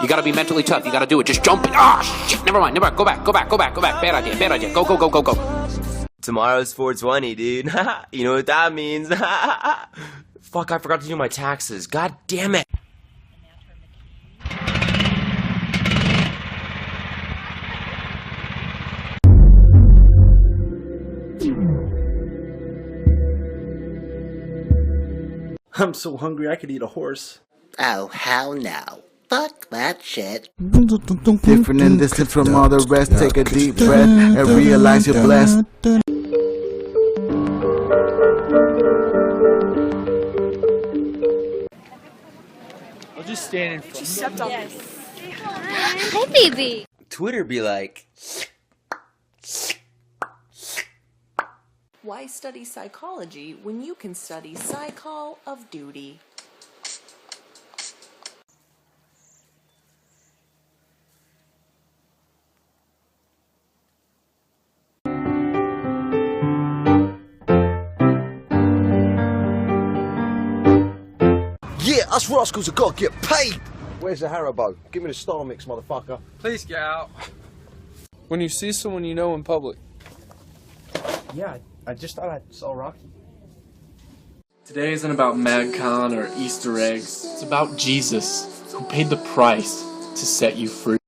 You gotta be mentally tough. You gotta do it. Just jump it. Ah, shit. Never mind. Go back. Bad idea. Go. Tomorrow's 420, dude. You know what that means. Fuck, I forgot to do my taxes. God damn it. I'm so hungry I could eat a horse. Oh, hell no. Fuck that shit. Different and distant from all the rest. Take a deep breath and realize you're blessed. I'll just stand in front. Just shut up. Yes. Hi, baby. Twitter be like... Why study psychology when you can study psychol of duty? Yeah, us rascals have got to get paid! Where's the Haribo? Give me the Star Mix, motherfucker. Please get out. When you see someone you know in public. Yeah, I just thought I saw Rocky. Today isn't about MagCon or Easter eggs. It's about Jesus, who paid the price to set you free.